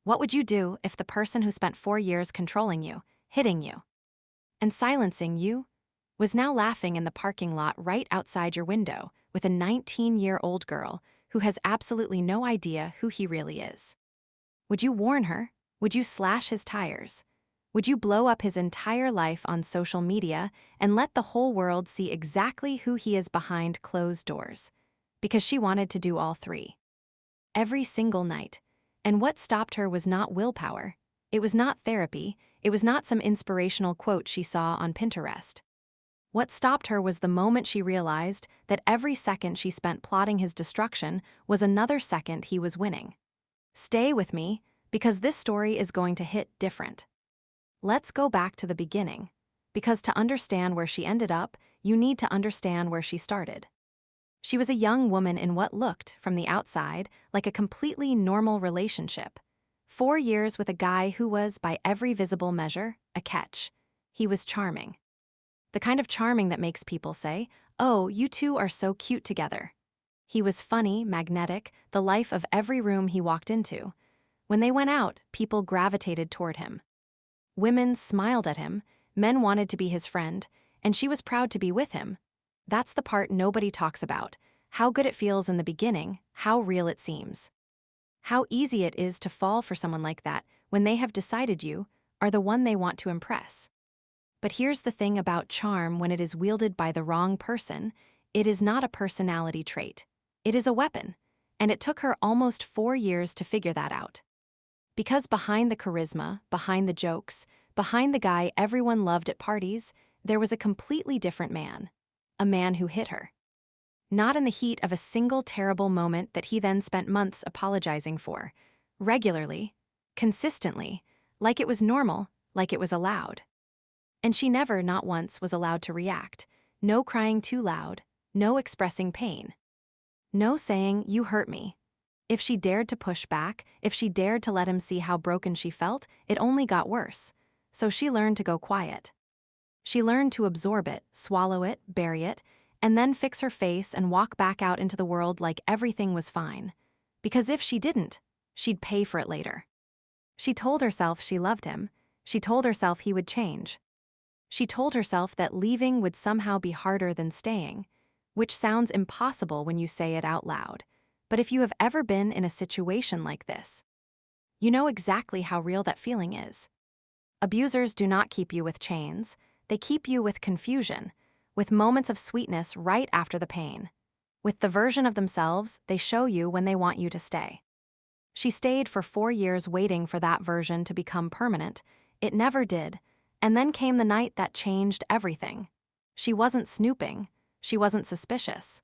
What would you do if the person who spent 4 years controlling you, hitting you, and silencing you was now laughing in the parking lot right outside your window with a 19-year-old girl who has absolutely no idea who he really is? Would you warn her? Would you slash his tires? Would you blow up his entire life on social media and let the whole world see exactly who he is behind closed doors? Because she wanted to do all three. Every single night. And what stopped her was not willpower. It was not therapy. It was not some inspirational quote she saw on Pinterest. What stopped her was the moment she realized that every second she spent plotting his destruction was another second he was winning. Stay with me, because this story is going to hit different. Let's go back to the beginning, because to understand where she ended up, you need to understand where she started. She was a young woman in what looked, from the outside, like a completely normal relationship. 4 years with a guy who was, by every visible measure, a catch. He was charming. The kind of charming that makes people say, "Oh, you two are so cute together." He was funny, magnetic, the life of every room he walked into. When they went out, people gravitated toward him. Women smiled at him, men wanted to be his friend, and she was proud to be with him. That's the part nobody talks about: how good it feels in the beginning, how real it seems. How easy it is to fall for someone like that when they have decided you are the one they want to impress. But here's the thing about charm: when it is wielded by the wrong person, it is not a personality trait. It is a weapon, and it took her almost 4 years to figure that out. Because behind the charisma, behind the jokes, behind the guy everyone loved at parties, there was a completely different man. A man who hit her. Not in the heat of a single terrible moment that he then spent months apologizing for. Regularly, consistently, like it was normal, like it was allowed. And she never, not once, was allowed to react. No crying too loud, no expressing pain. No saying, "You hurt me." If she dared to push back, if she dared to let him see how broken she felt, it only got worse. So she learned to go quiet. She learned to absorb it, swallow it, bury it, and then fix her face and walk back out into the world like everything was fine. Because if she didn't, she'd pay for it later. She told herself she loved him. She told herself he would change. She told herself that leaving would somehow be harder than staying, which sounds impossible when you say it out loud. But if you have ever been in a situation like this, you know exactly how real that feeling is. Abusers do not keep you with chains. They keep you with confusion, with moments of sweetness right after the pain, with the version of themselves they show you when they want you to stay. She stayed for 4 years waiting for that version to become permanent. It never did, and then came the night that changed everything. She wasn't snooping. She wasn't suspicious.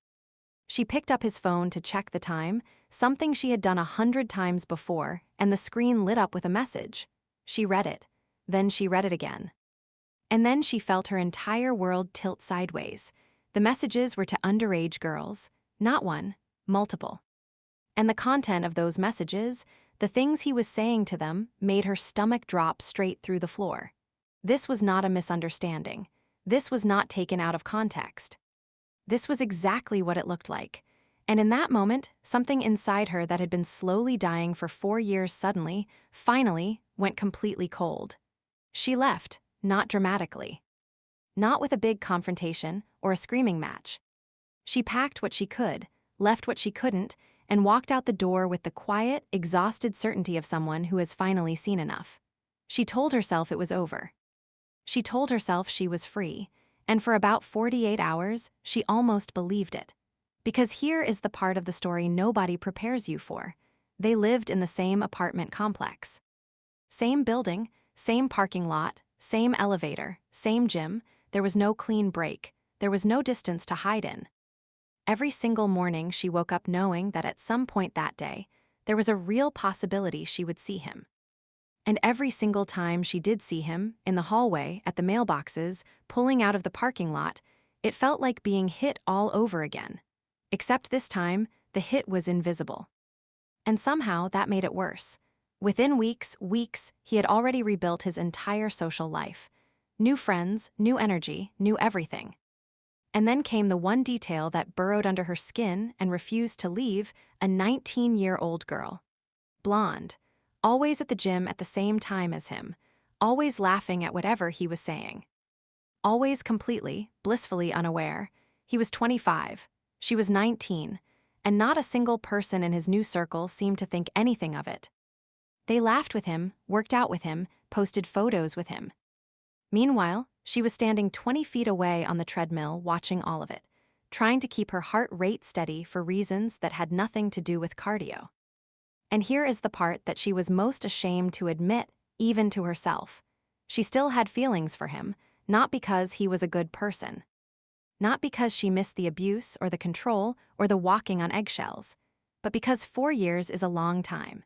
She picked up his phone to check the time, something she had done 100 times before, and the screen lit up with a message. She read it. Then she read it again. And then she felt her entire world tilt sideways. The messages were to underage girls, not one, multiple. And the content of those messages, the things he was saying to them, made her stomach drop straight through the floor. This was not a misunderstanding. This was not taken out of context. This was exactly what it looked like. And in that moment, something inside her that had been slowly dying for 4 years suddenly, finally, went completely cold. She left, not dramatically. Not with a big confrontation or a screaming match. She packed what she could, left what she couldn't, and walked out the door with the quiet, exhausted certainty of someone who has finally seen enough. She told herself it was over. She told herself she was free, and for about 48 hours, she almost believed it. Because here is the part of the story nobody prepares you for. They lived in the same apartment complex. Same building, same parking lot, same elevator, same gym. There was no clean break. There was no distance to hide in. Every single morning she woke up knowing that at some point that day, there was a real possibility she would see him. And every single time she did see him, in the hallway, at the mailboxes, pulling out of the parking lot, it felt like being hit all over again. Except this time, the hit was invisible. And somehow that made it worse. Within weeks, he had already rebuilt his entire social life. New friends, new energy, new everything. And then came the one detail that burrowed under her skin and refused to leave: a 19-year-old girl. Blonde. always at the gym at the same time as him, always laughing at whatever he was saying. Always completely, blissfully unaware. He was 25, she was 19, and not a single person in his new circle seemed to think anything of it. They laughed with him, worked out with him, posted photos with him. Meanwhile, she was standing 20 feet away on the treadmill watching all of it, trying to keep her heart rate steady for reasons that had nothing to do with cardio. And here is the part that she was most ashamed to admit, even to herself. She still had feelings for him, not because he was a good person. Not because she missed the abuse or the control or the walking on eggshells, but because 4 years is a long time.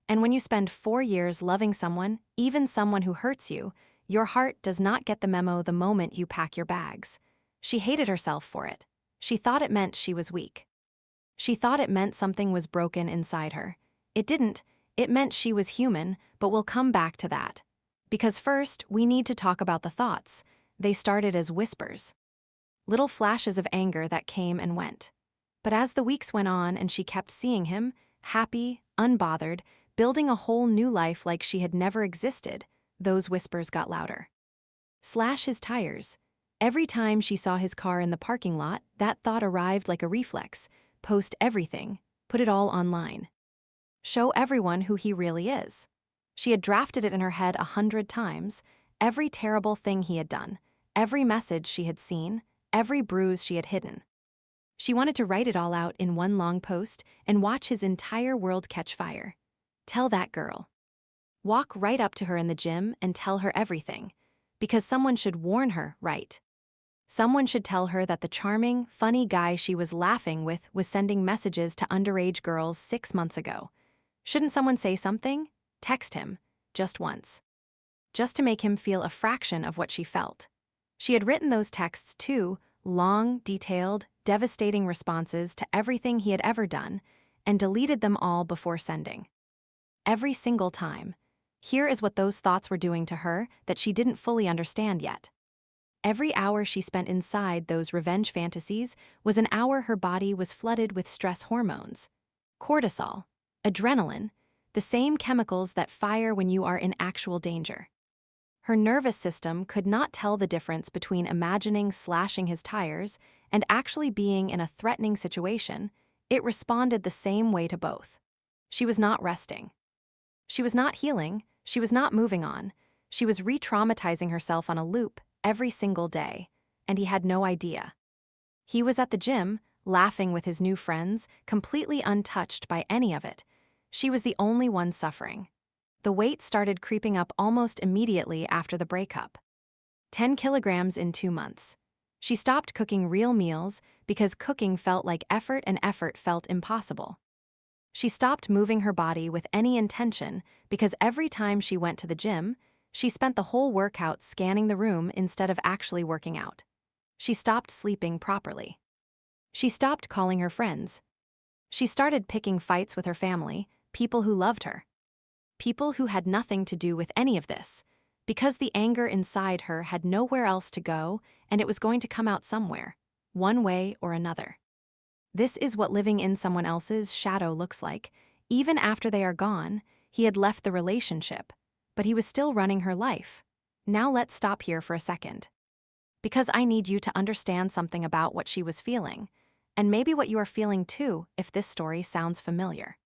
And when you spend 4 years loving someone, even someone who hurts you, your heart does not get the memo the moment you pack your bags. She hated herself for it. She thought it meant she was weak. She thought it meant something was broken inside her. It didn't. It meant she was human, but we'll come back to that. Because first, we need to talk about the thoughts. They started as whispers. Little flashes of anger that came and went. But as the weeks went on and she kept seeing him, happy, unbothered, building a whole new life like she had never existed, those whispers got louder. Slash his tires. Every time she saw his car in the parking lot, that thought arrived like a reflex. Post everything, put it all online. Show everyone who he really is. She had drafted it in her head 100 times, every terrible thing he had done, every message she had seen, every bruise she had hidden. She wanted to write it all out in one long post and watch his entire world catch fire. Tell that girl. Walk right up to her in the gym and tell her everything. Because someone should warn her, right? Someone should tell her that the charming, funny guy she was laughing with was sending messages to underage girls 6 months ago. Shouldn't someone say something? Text him, just once. Just to make him feel a fraction of what she felt. She had written those texts too, long, detailed, devastating responses to everything he had ever done, and deleted them all before sending. Every single time. Here is what those thoughts were doing to her that she didn't fully understand yet. Every hour she spent inside those revenge fantasies was an hour her body was flooded with stress hormones. Cortisol, adrenaline, the same chemicals that fire when you are in actual danger. Her nervous system could not tell the difference between imagining slashing his tires and actually being in a threatening situation. It responded the same way to both. She was not resting. She was not healing. She was not moving on. She was re-traumatizing herself on a loop every single day, and he had no idea. He was at the gym, laughing with his new friends, completely untouched by any of it. She was the only one suffering. The weight started creeping up almost immediately after the breakup. 10 kilograms in 2 months. She stopped cooking real meals because cooking felt like effort and effort felt impossible. She stopped moving her body with any intention because every time she went to the gym, she spent the whole workout scanning the room instead of actually working out. She stopped sleeping properly. She stopped calling her friends. She started picking fights with her family, people who loved her. People who had nothing to do with any of this, because the anger inside her had nowhere else to go and it was going to come out somewhere, one way or another. This is what living in someone else's shadow looks like. Even after they are gone, he had left the relationship, but he was still running her life. Now let's stop here for a second. Because I need you to understand something about what she was feeling, and maybe what you are feeling too if this story sounds familiar.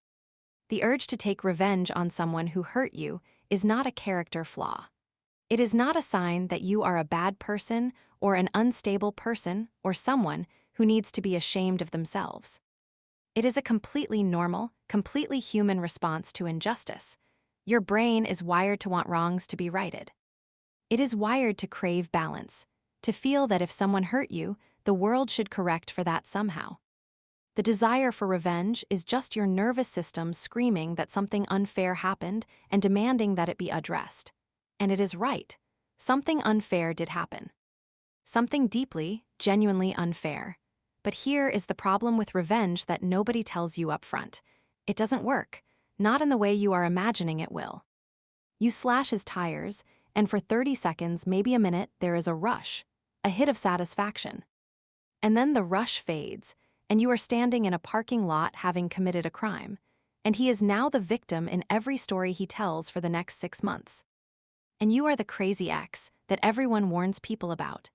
The urge to take revenge on someone who hurt you is not a character flaw. It is not a sign that you are a bad person or an unstable person or someone who needs to be ashamed of themselves. It is a completely normal, completely human response to injustice. Your brain is wired to want wrongs to be righted. It is wired to crave balance, to feel that if someone hurt you, the world should correct for that somehow. The desire for revenge is just your nervous system screaming that something unfair happened and demanding that it be addressed. And it is right. Something unfair did happen. Something deeply, genuinely unfair. But here is the problem with revenge that nobody tells you up front. It doesn't work, not in the way you are imagining it will. You slash his tires, and for 30 seconds, maybe a minute, there is a rush, a hit of satisfaction. And then the rush fades, and you are standing in a parking lot having committed a crime. and he is now the victim in every story he tells for the next 6 months. And you are the crazy ex that everyone warns people about.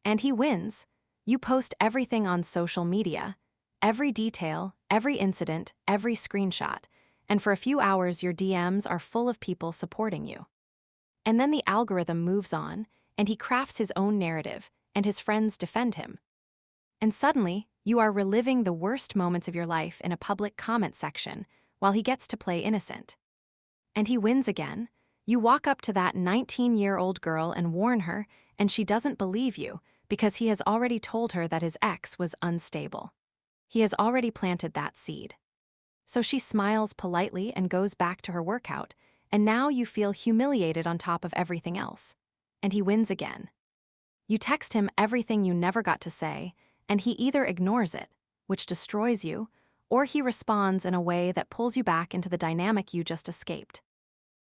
And he wins. You post everything on social media, every detail, every incident, every screenshot, and for a few hours your DMs are full of people supporting you. And then the algorithm moves on, and he crafts his own narrative, and his friends defend him. And suddenly, you are reliving the worst moments of your life in a public comment section while he gets to play innocent. And he wins again. You walk up to that 19-year-old girl and warn her, and she doesn't believe you because he has already told her that his ex was unstable. He has already planted that seed. So she smiles politely and goes back to her workout, and now you feel humiliated on top of everything else. And he wins again. You text him everything you never got to say, and he either ignores it, which destroys you, or he responds in a way that pulls you back into the dynamic you just escaped,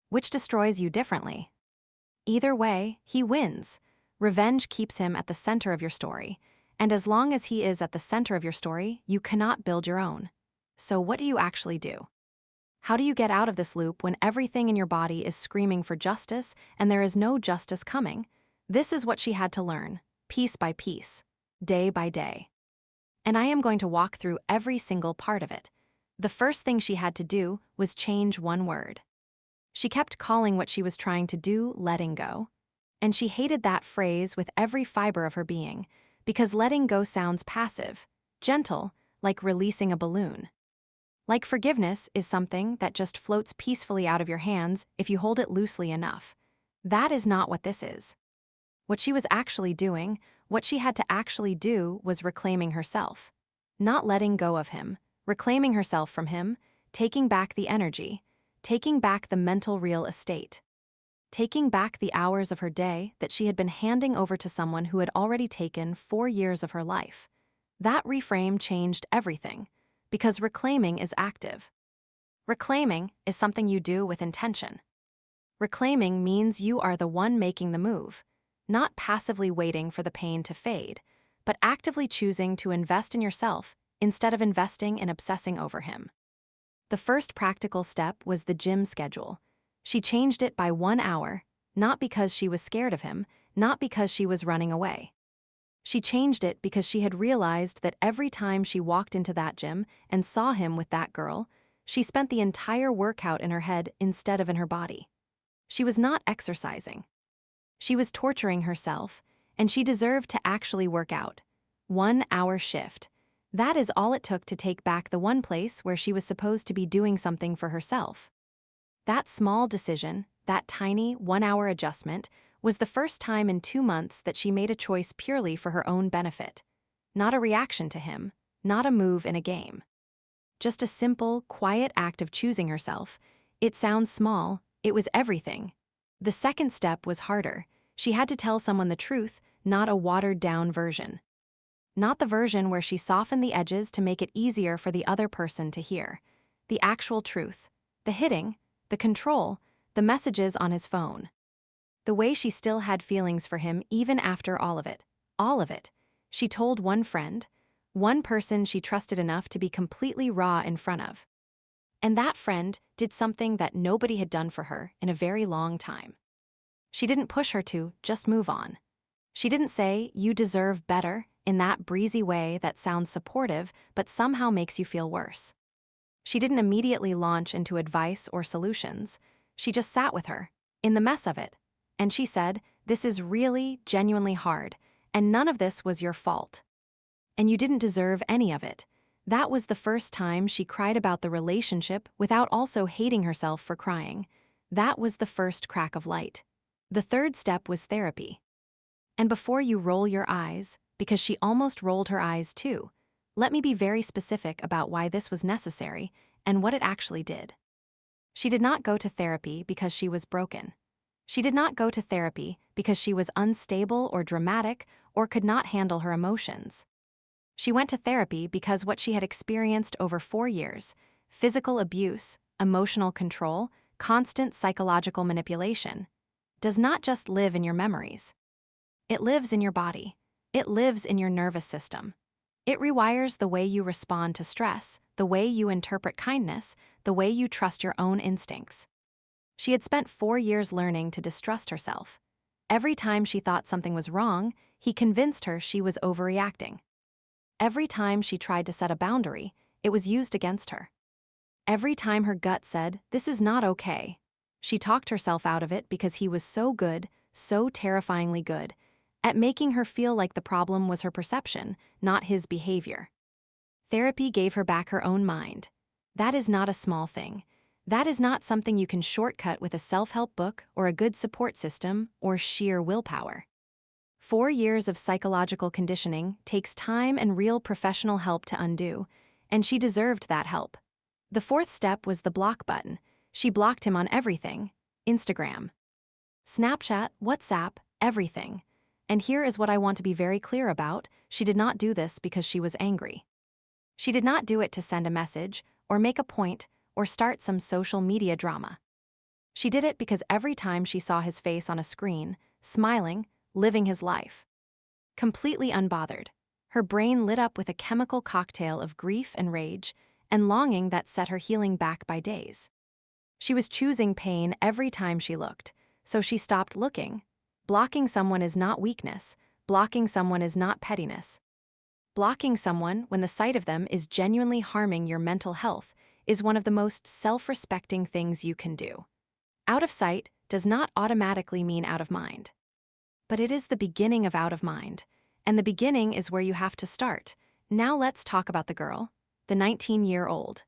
which destroys you differently. Either way, he wins. Revenge keeps him at the center of your story, and as long as he is at the center of your story, you cannot build your own. So what do you actually do? How do you get out of this loop when everything in your body is screaming for justice and there is no justice coming? This is what she had to learn, piece by piece, day by day. And I am going to walk through every single part of it. The first thing she had to do was change one word. She kept calling what she was trying to do letting go. And she hated that phrase with every fiber of her being, because letting go sounds passive, gentle, like releasing a balloon. Like forgiveness is something that just floats peacefully out of your hands if you hold it loosely enough. That is not what this is. What she was actually doing, what she had to actually do was reclaiming herself. Not letting go of him, reclaiming herself from him, taking back the energy, taking back the mental real estate. Taking back the hours of her day that she had been handing over to someone who had already taken 4 years of her life. That reframe changed everything, because reclaiming is active. Reclaiming is something you do with intention. Reclaiming means you are the one making the move, not passively waiting for the pain to fade, but actively choosing to invest in yourself instead of investing in obsessing over him. The first practical step was the gym schedule. She changed it by 1 hour, not because she was scared of him, not because she was running away. She changed it because she had realized that every time she walked into that gym and saw him with that girl, she spent the entire workout in her head instead of in her body. She was not exercising. She was torturing herself, and she deserved to actually work out. 1 hour shift. That is all it took to take back the one place where she was supposed to be doing something for herself. That small decision, that tiny 1 hour adjustment, was the first time in 2 months that she made a choice purely for her own benefit. Not a reaction to him, not a move in a game. Just a simple, quiet act of choosing herself. It sounds small, it was everything. The second step was harder. She had to tell someone the truth, not a watered-down version. Not the version where she softened the edges to make it easier for the other person to hear. The actual truth. The hitting, the control, the messages on his phone. The way she still had feelings for him even after all of it. All of it. She told one friend, one person she trusted enough to be completely raw in front of. And that friend did something that nobody had done for her in a very long time. She didn't push her to just move on. She didn't say, "You deserve better," in that breezy way that sounds supportive but somehow makes you feel worse. She didn't immediately launch into advice or solutions. She just sat with her, in the mess of it. And she said, "This is really, genuinely hard, and none of this was your fault. And you didn't deserve any of it." That was the first time she cried about the relationship without also hating herself for crying. That was the first crack of light. The third step was therapy. And before you roll your eyes, because she almost rolled her eyes too, let me be very specific about why this was necessary and what it actually did. She did not go to therapy because she was broken. She did not go to therapy because she was unstable or dramatic or could not handle her emotions. She went to therapy because what she had experienced over 4 years, physical abuse, emotional control, constant psychological manipulation, does not just live in your memories. It lives in your body. It lives in your nervous system. It rewires the way you respond to stress, the the way you interpret kindness, the way you trust your own instincts. She had spent 4 years learning to distrust herself. Every time she thought something was wrong, he convinced her she was overreacting. Every time she tried to set a boundary, it was used against her. Every time her gut said, "This is not okay," she talked herself out of it because he was so good, so terrifyingly good, at making her feel like the problem was her perception, not his behavior. Therapy gave her back her own mind. That is not a small thing. That is not something you can shortcut with a self-help book or a good support system or sheer willpower. 4 years of psychological conditioning takes time and real professional help to undo, and she deserved that help. The fourth step was the block button. She blocked him on everything: Instagram, Snapchat, WhatsApp, everything. And here is what I want to be very clear about: she did not do this because she was angry. She did not do it to send a message, or make a point, or start some social media drama. She did it because every time she saw his face on a screen, smiling, living his life, completely unbothered, her brain lit up with a chemical cocktail of grief and rage and longing that set her healing back by days. She was choosing pain every time she looked, so she stopped looking. Blocking someone is not weakness. Blocking someone is not pettiness. Blocking someone when the sight of them is genuinely harming your mental health is one of the most self-respecting things you can do. Out of sight does not automatically mean out of mind. But it is the beginning of out of mind, and the beginning is where you have to start. Now let's talk about the girl, the 19-year-old.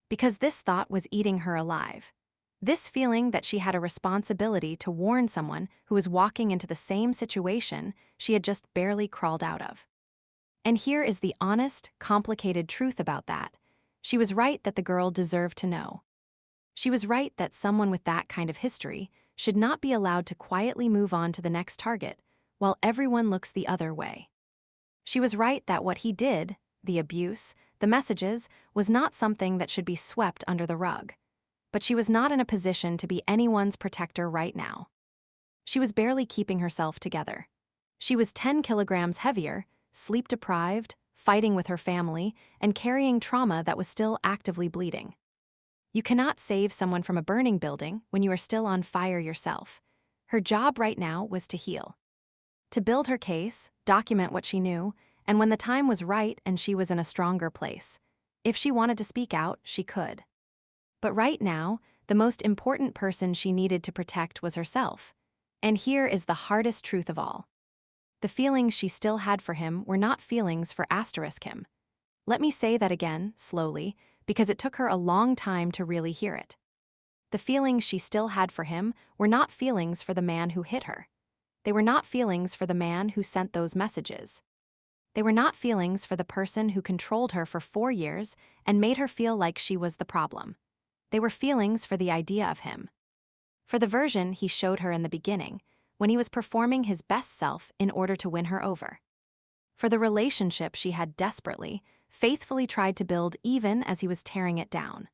Because this thought was eating her alive. This feeling that she had a responsibility to warn someone who was walking into the same situation she had just barely crawled out of. And here is the honest, complicated truth about that. She was right that the girl deserved to know. She was right that someone with that kind of history should not be allowed to quietly move on to the next target while everyone looks the other way. She was right that what he did, the abuse, the messages, was not something that should be swept under the rug. But she was not in a position to be anyone's protector right now. She was barely keeping herself together. She was 10 kilograms heavier, sleep-deprived, fighting with her family, and carrying trauma that was still actively bleeding. You cannot save someone from a burning building when you are still on fire yourself. Her job right now was to heal. To build her case, document what she knew, and when the time was right and she was in a stronger place. If she wanted to speak out, she could. But right now, the most important person she needed to protect was herself. And here is the hardest truth of all. The feelings she still had for him were not feelings for him. Let me say that again, slowly, because it took her a long time to really hear it. The feelings she still had for him were not feelings for the man who hit her. They were not feelings for the man who sent those messages. They were not feelings for the person who controlled her for 4 years and made her feel like she was the problem. They were feelings for the idea of him. For the version he showed her in the beginning, when he was performing his best self in order to win her over. For the relationship she had desperately, faithfully tried to build even as he was tearing it down.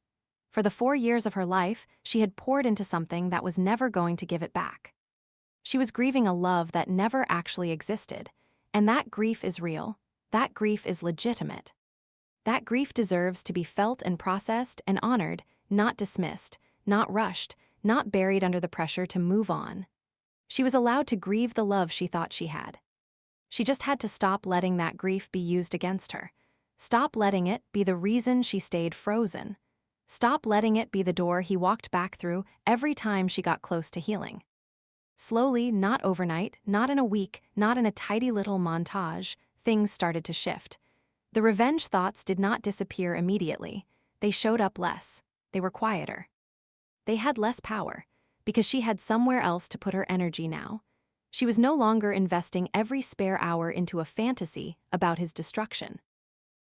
For the 4 years of her life she had poured into something that was never going to give it back. She was grieving a love that never actually existed, and that grief is real, that grief is legitimate. That grief deserves to be felt and processed and honored, not dismissed, not rushed, not buried under the pressure to move on. She was allowed to grieve the love she thought she had. She just had to stop letting that grief be used against her. Stop letting it be the reason she stayed frozen. Stop letting it be the door he walked back through every time she got close to healing. Slowly, not overnight, not in a week, not in a tidy little montage, things started to shift. The revenge thoughts did not disappear immediately. They showed up less. They were quieter. They had less power, because she had somewhere else to put her energy now. She was no longer investing every spare hour into a fantasy about his destruction.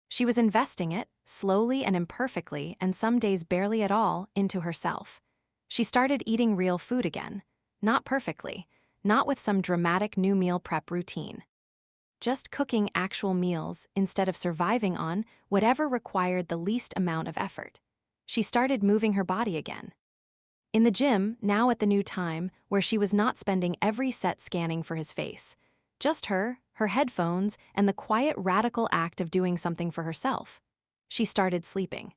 She was investing it, slowly and imperfectly, and some days barely at all, into herself. She started eating real food again. Not perfectly, not with some dramatic new meal prep routine. Just cooking actual meals instead of surviving on whatever required the least amount of effort. She started moving her body again. In the gym, now at the new time, where she was not spending every set scanning for his face. Just her headphones, and the quiet, radical act of doing something for herself. she started sleeping.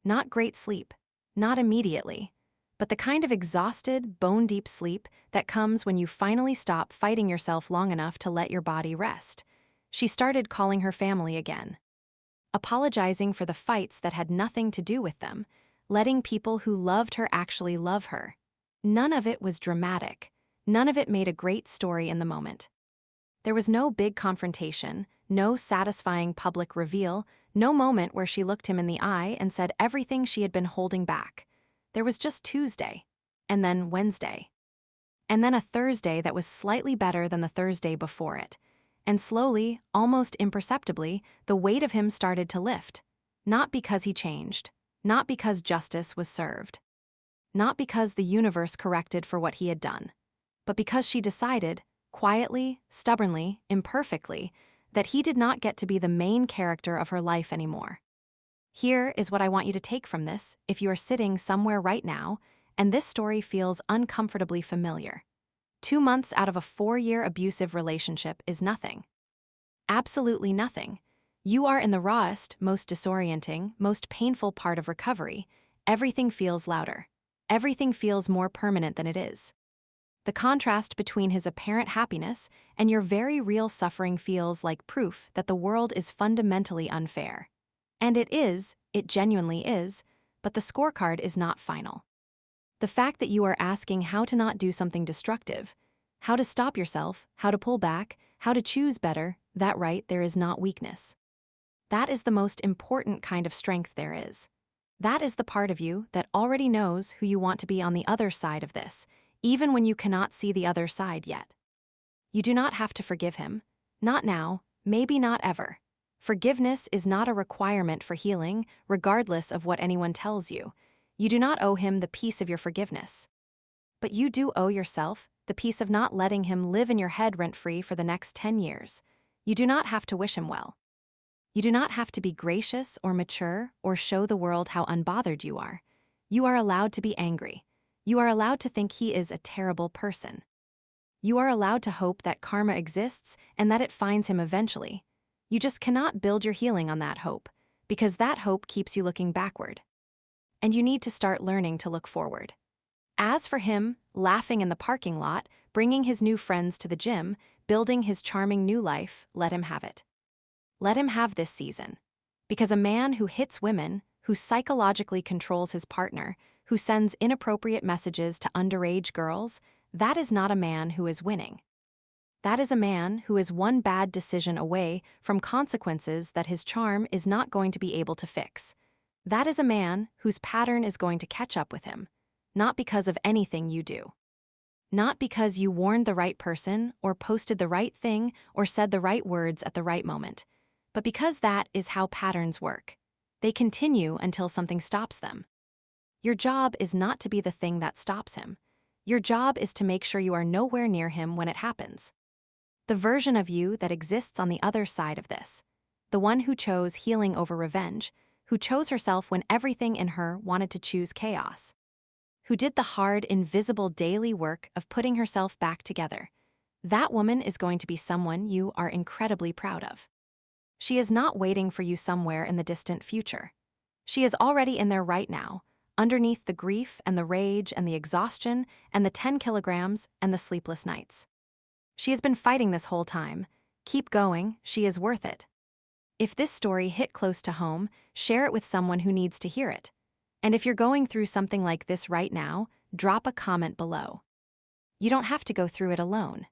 Not great sleep, not immediately, but the kind of exhausted, bone-deep sleep that comes when you finally stop fighting yourself long enough to let your body rest. She started calling her family again, apologizing for the fights that had nothing to do with them, letting people who loved her actually love her. None of it was dramatic. None of it made a great story in the moment. There was no big confrontation, no satisfying public reveal, no moment where she looked him in the eye and said everything she had been holding back. There was just Tuesday, and then Wednesday, and then a Thursday that was slightly better than the Thursday before it. And slowly, almost imperceptibly, the weight of him started to lift. Not because he changed, not because justice was served, not because the universe corrected for what he had done, but because she decided, quietly, stubbornly, imperfectly, that he did not get to be the main character of her life anymore. Here is what I want you to take from this if you are sitting somewhere right now and this story feels uncomfortably familiar. 2 months out of a 4-year abusive relationship is nothing. Absolutely nothing. You are in the rawest, most disorienting, most painful part of recovery. Everything feels louder. Everything feels more permanent than it is. The contrast between his apparent happiness and your very real suffering feels like proof that the world is fundamentally unfair. And it genuinely is, but the scorecard is not final. The fact that you are asking how to not do something destructive, how to stop yourself, how to pull back, how to choose better, that right there is not weakness. That is the most important kind of strength there is. That is the part of you that already knows who you want to be on the other side of this, even when you cannot see the other side yet. You do not have to forgive him. Not now, maybe not ever. Forgiveness is not a requirement for healing, regardless of what anyone tells you. You do not owe him the peace of your forgiveness. But you do owe yourself the peace of not letting him live in your head rent-free for the next 10 years. You do not have to wish him well. You do not have to be gracious or mature or show the world how unbothered you are. You are allowed to be angry. You are allowed to think he is a terrible person. You are allowed to hope that karma exists and that it finds him eventually. You just cannot build your healing on that hope, because that hope keeps you looking backward. And you need to start learning to look forward. As for him, laughing in the parking lot, bringing his new friends to the gym, building his charming new life, let him have it. Let him have this season. Because a man who hits women, who psychologically controls his partner, who sends inappropriate messages to underage girls, that is not a man who is winning. That is a man who is one bad decision away from consequences that his charm is not going to be able to fix. That is a man whose pattern is going to catch up with him, not because of anything you do. Not because you warned the right person or posted the right thing or said the right words at the right moment, but because that is how patterns work. They continue until something stops them. Your job is not to be the thing that stops him. Your job is to make sure you are nowhere near him when it happens. The version of you that exists on the other side of this, the one who chose healing over revenge, who chose herself when everything in her wanted to choose chaos, who did the hard, invisible daily work of putting herself back together. That woman is going to be someone you are incredibly proud of. She is not waiting for you somewhere in the distant future. She is already in there right now, underneath the grief and the rage and the exhaustion and the 10 kilograms and the sleepless nights. She has been fighting this whole time. Keep going, she is worth it. If this story hit close to home, share it with someone who needs to hear it. And if you're going through something like this right now, drop a comment below. You don't have to go through it alone.